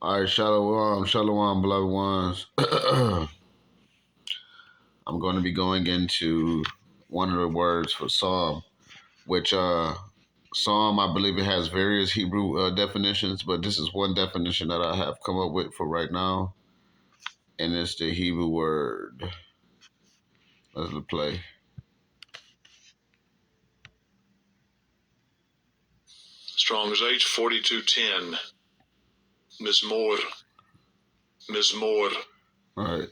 All right, shalom, beloved ones. I'm going to be going into one of the words for psalm, which psalm, I believe it has various Hebrew definitions, but this is one definition that I have come up with for right now, and it's the Hebrew word. Let's play. Strong's H 4210. Mizmor. Mizmor. All right,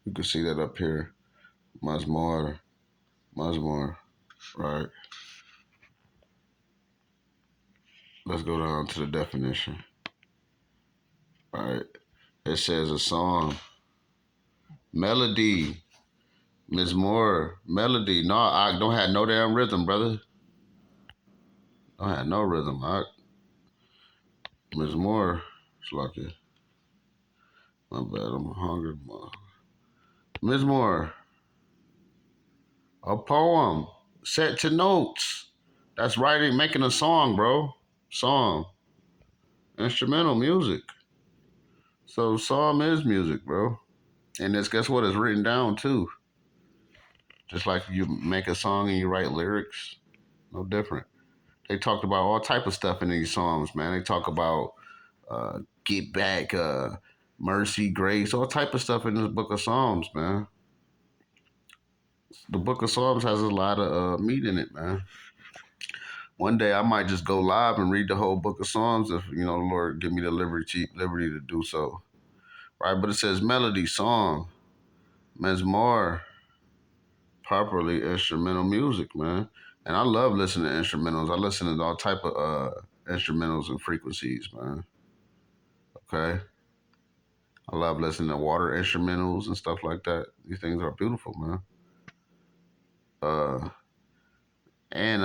you can see that up here. Mazmor. Right. Let's go down to the definition. All right. It says a song, melody. Mizmor, melody. No, I don't have no damn rhythm, brother. Don't have no rhythm. Mizmor, it's like it. My bad, I'm hungry. Mizmor, a poem set to notes. That's writing, making a song, bro. Song, instrumental music. So psalm is music, bro. And this, guess what? It's written down too. Just like you make a song and you write lyrics, no different. They talked about all type of stuff in these songs, man. They talk about get back, mercy, grace, all type of stuff in this book of Psalms, man. The book of Psalms has a lot of meat in it, man. One day I might just go live and read the whole book of Psalms if the Lord give me the liberty to do so. Right, but it says melody, song, mezmor, properly instrumental music, man. And I love listening to instrumentals. I listen to all type of instrumentals and frequencies, man. Okay. I love listening to water instrumentals and stuff like that. These things are beautiful, man. And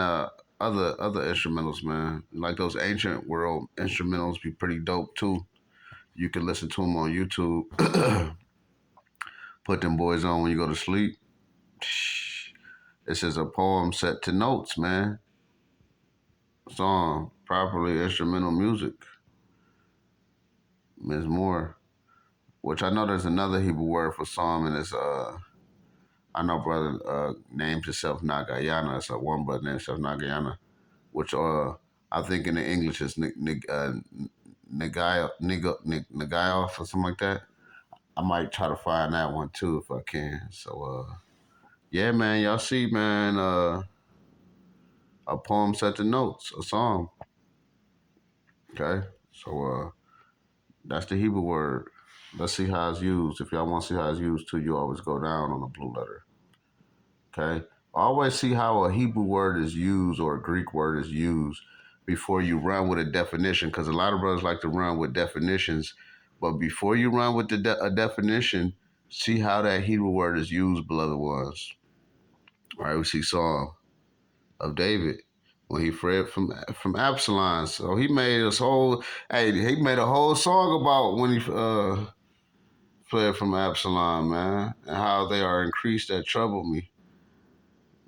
other instrumentals, man. Like those ancient world instrumentals be pretty dope too. You can listen to them on YouTube. Put them boys on when you go to sleep. This is a poem set to notes, man. Song, properly instrumental music. Ms. Moore, which I know there's another Hebrew word for psalm, and it's I know brother named himself Nagayana. It's one brother named himself Nagayana, which I think in the English is Nagayoff or something like that. I might try to find that one too if I can. So yeah, man, y'all see, man, a poem set to notes, a song. Okay, so that's the Hebrew word. Let's see how it's used. If y'all want to see how it's used too, you always go down on the blue letter. Okay, always see how a Hebrew word is used or a Greek word is used before you run with a definition, because a lot of brothers like to run with definitions. But before you run with a definition, see how that Hebrew word is used, beloved ones. All right, we see Psalm of David when he fled from Absalom. So he made he made a whole song about when he fled from Absalom, man, and how they are increased that trouble me.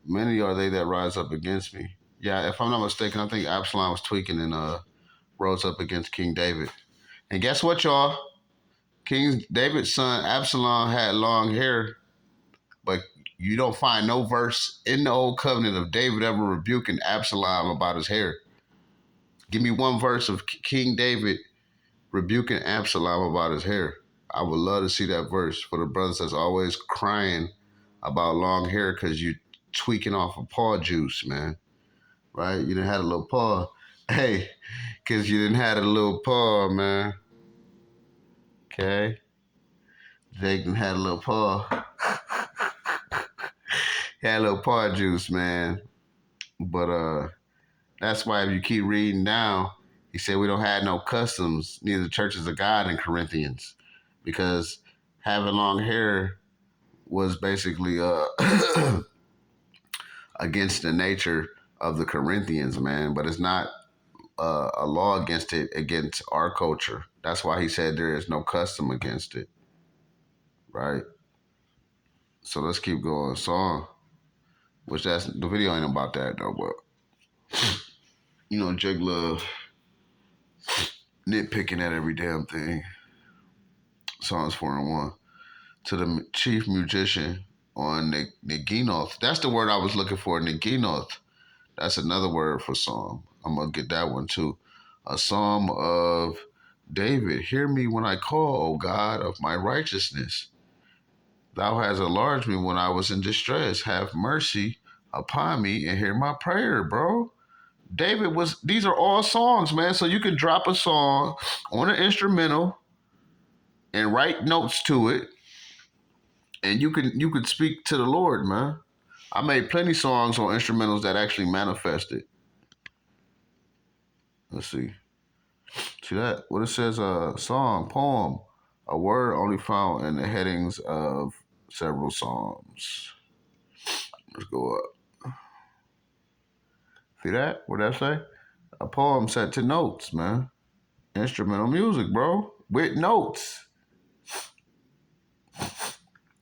Many are they that rise up against me. Yeah, if I'm not mistaken, I think Absalom was tweaking and rose up against King David. And guess what, y'all? King David's son Absalom had long hair, but you don't find no verse in the Old Covenant of David ever rebuking Absalom about his hair. Give me one verse of King David rebuking Absalom about his hair. I would love to see that verse for the brothers that's always crying about long hair because you tweaking off of paw juice, man. Right? You didn't have a little paw. Hey, because you didn't have a little paw, man. Okay? They didn't have a little paw. Had a little paw juice, man. But that's why if you keep reading down, he said we don't have no customs, neither churches of God in Corinthians. Because having long hair was basically against the nature of the Corinthians, man. But it's not a law against it against our culture. That's why he said there is no custom against it, right? So let's keep going. Song, which that's the video ain't about that though, but Jig Love, nitpicking at every damn thing. Psalms 4 and 1. To the chief musician on Neginoth. That's the word I was looking for, Neginoth. That's another word for psalm. I'm going to get that one too. A psalm of David. Hear me when I call, O God of my righteousness. Thou hast enlarged me when I was in distress. Have mercy upon me and hear my prayer, bro. These are all songs, man. So you can drop a song on an instrumental and write notes to it, and you could speak to the Lord, man. I made plenty songs on instrumentals that actually manifested. Let's see. See that? What it says, song, poem, a word only found in the headings of several psalms. Let's go up. See that? What that say? A poem set to notes, man. Instrumental music, bro. With notes.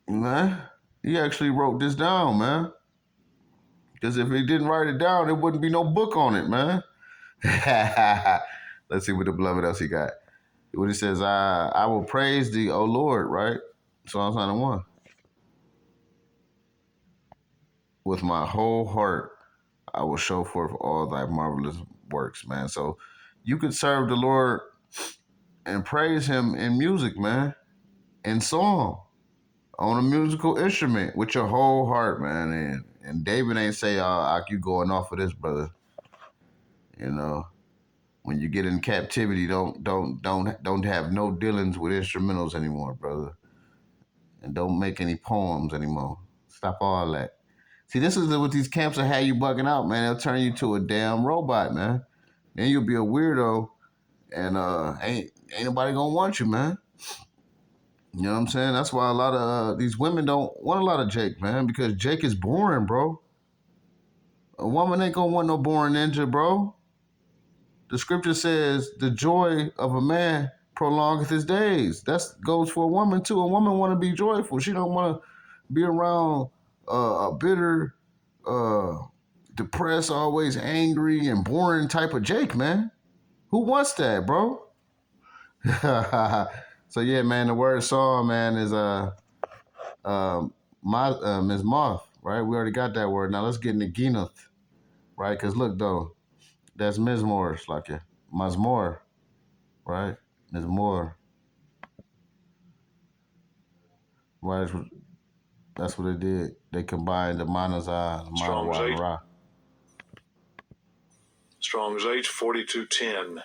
Man, he actually wrote this down, man. Because if he didn't write it down, there wouldn't be no book on it, man. Let's see what the beloved else he got. What he says, I will praise thee, O Lord, right? Psalms 91. With my whole heart, I will show forth all thy marvelous works, man. So you could serve the Lord and praise him in music, man, in song, on a musical instrument with your whole heart, man. And David ain't say, you going off of this, brother. You know, when you get in captivity, don't have no dealings with instrumentals anymore, brother. And don't make any poems anymore. Stop all that. See, this is what these camps will have you bugging out, man. They'll turn you to a damn robot, man. Then you'll be a weirdo, and ain't nobody gonna want you, man. You know what I'm saying? That's why a lot of these women don't want a lot of Jake, man, because Jake is boring, bro. A woman ain't gonna want no boring ninja, bro. The scripture says the joy of a man prolongeth his days. That goes for a woman too. A woman want to be joyful. She don't want to be around a bitter, uh, depressed, always angry and boring type of Jake, man. Who wants that, bro? So yeah, man, the word song, man, is Ms. Moth, right? We already got that word. Now let's get into Ginoth, right? Because look though, that's Mizmor, it's like a Mazmor, right? Mizmor, right? That's what they did. They combined the Manazah, the Strong's Manawa, and H. Ra. Strong's H 4210.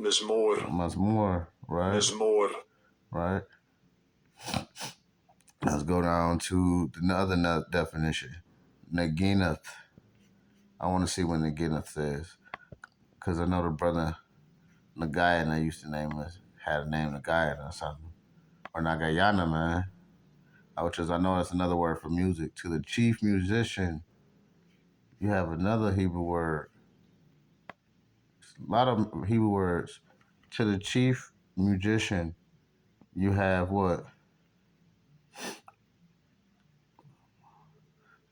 Mizmor. Mazmor, right? Mizmor. Right. Let's go down to the other definition. Naginath. I want to see what Naginath says. Because I know the brother Nagayan, they used to name us, had a name Nagayan or something. Or Nagayana, man. Which is, I know that's another word for music. To the chief musician, you have another Hebrew word. A lot of Hebrew words. To the chief musician, you have what?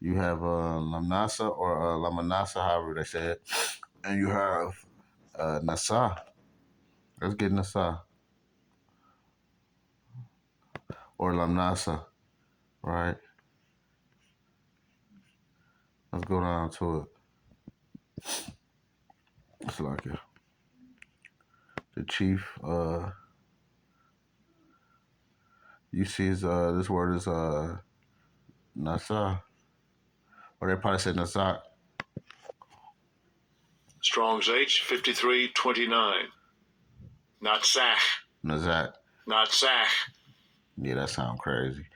You have Lamnasa or Lamanasa, however they say it. And you have Nasa. Let's get Nasa. Or Lamnasa, right? Let's go down to it. It's like the chief, you see this word is Nasa. Or they probably said Nasak. Strong's H 5329. Natsach. Nazak. Natsach. Yeah, that sounds crazy.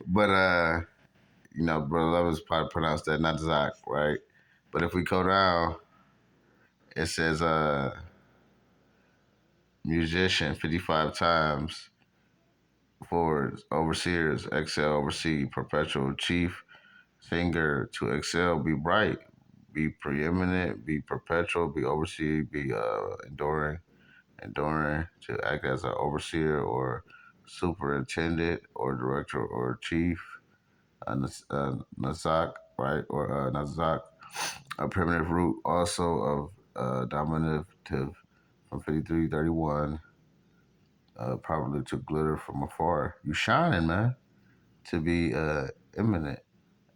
But you know, Brother Lovers probably pronounced that Nazak, right? But if we go down, it says musician 55 times, forwards, overseers, excel, oversee, perpetual, chief, singer, to excel, be bright, be preeminent, be perpetual, be oversee, be enduring, to act as an overseer or superintendent or director or chief, Nazak, right, or Nazak, a primitive root also of dominative from 5331. Probably took glitter from afar. You shining, man, to be eminent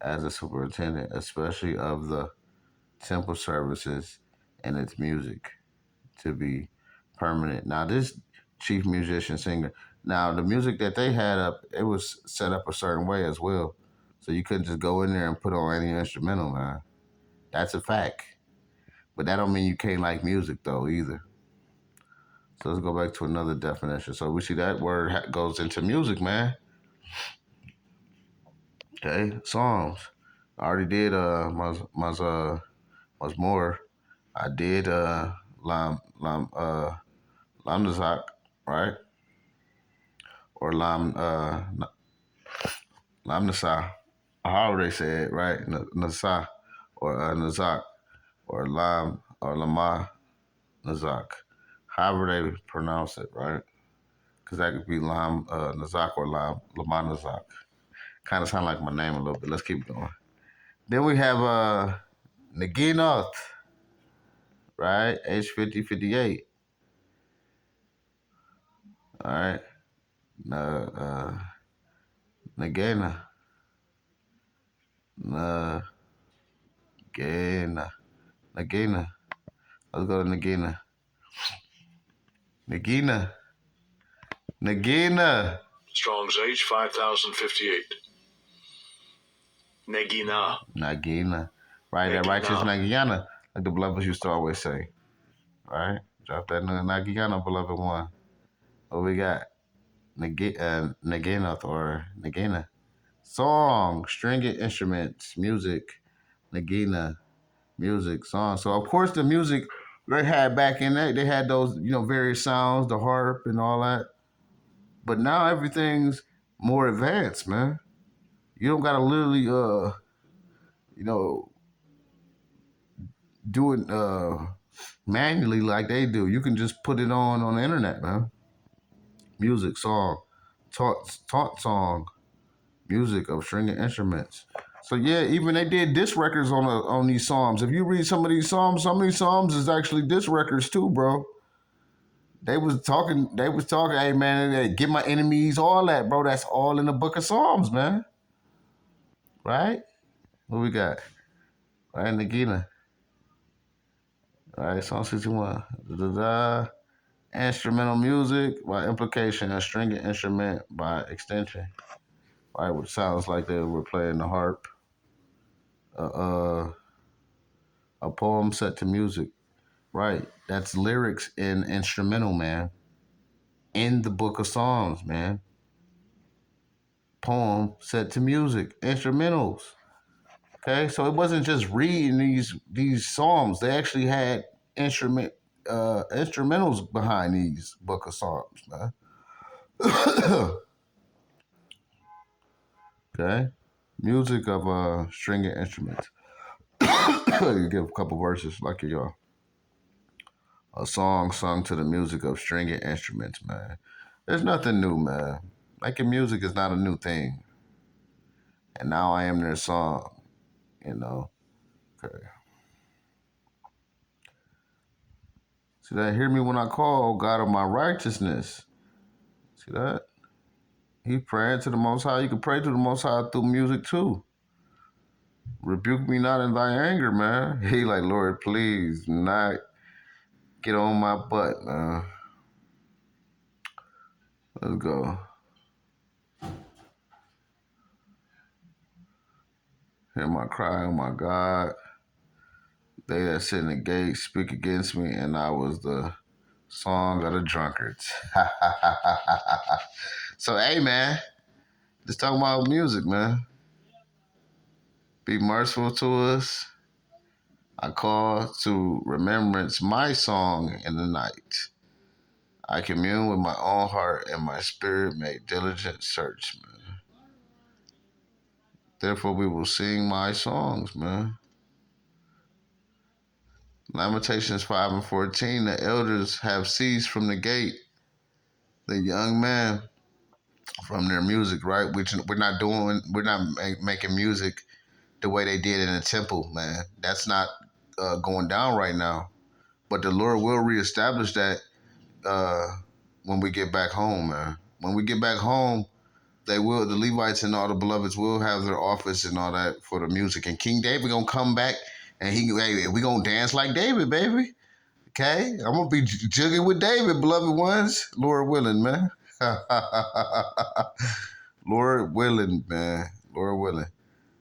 as a superintendent, especially of the temple services and its music to be permanent. Now, this chief musician singer, now the music that they had up, it was set up a certain way as well. So you couldn't just go in there and put on any instrumental, man. That's a fact. But that don't mean you can't like music though either. So let's go back to another definition. So we see that word goes into music, man. Okay, songs. I already did was more. I did Lam Nazak, right? Or Lam Nasa. However they say it, right? Nasa or Nazak or Lam or Lama Nazak. However they pronounce it, right? Because that could be Lam Nazak or Lama Nazak. Kind of sound like my name a little bit. Let's keep going. Then we have Naginath, right? Age 50, 58. All right. Nagina. Nagina. Nagina. Let's go to Nagina. Nagina. Nagina. Strong's H 5058. Negina. Nagina. Right, that righteous Nagiana, like the beloved used to always say. Right? Drop that Nagiana, beloved one. What we got? Nagina or Nagina. Song, stringed instruments, music, Nagina, music, song. So of course the music they had back in that, they had those, various sounds, the harp and all that. But now everything's more advanced, man. You don't gotta literally do it manually like they do. You can just put it on the internet, man. Music, song, taught song, music of stringed instruments. So yeah, even they did disc records on these psalms. If you read some of these psalms is actually disc records too, bro. They was talking, hey man, hey, get my enemies, all that, bro. That's all in the book of Psalms, man. Right? What we got? Right, Nagina. All right, Psalm 61. Da-da-da. Instrumental music by implication, a stringed instrument by extension. Right, which sounds like they were playing the harp. A poem set to music. Right, that's lyrics in instrumental, man. In the book of Psalms, man. Poem set to music, instrumentals. Okay, so it wasn't just reading these psalms; they actually had instrumentals behind these book of Psalms, man. Okay, music of stringed instruments. You give a couple verses like y'all. A song sung to the music of stringed instruments, man. There's nothing new, man. Making music is not a new thing. And now I am their song, Okay. See that? Hear me when I call, God of my righteousness. See that? He praying to the Most High. You can pray to the Most High through music too. Rebuke me not in thy anger, man. He like, Lord, please not get on my butt, man. Let's go. Hear my cry, oh my God. They that sit in the gate speak against me, and I was the song of the drunkards. So, hey, man, just talking about music, man. Be merciful to us. I call to remembrance my song in the night. I commune with my own heart, and my spirit make diligent search, man. Therefore, we will sing my songs, man. Lamentations 5 and 14, the elders have ceased from the gate. The young man from their music, right? We're not making music the way they did in the temple, man. That's not going down right now. But the Lord will reestablish that when we get back home, man. When we get back home, the Levites and all the beloveds will have their office and all that for the music. And King David gonna come back and we gonna dance like David, baby. Okay? I'm gonna be jugging with David, beloved ones. Lord willing, man. Lord willing, man. Lord willing.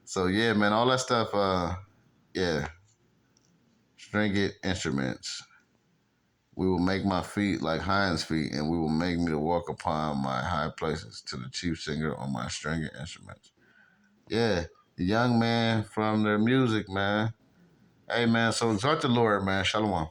So yeah, man, all that stuff, yeah. Stringed instruments. We will make my feet like hinds feet, and we will make me to walk upon my high places to the chief singer on my stringed instruments. Yeah, the young man from their music, man. Hey, man, so exalt the Lord, man. Shalom.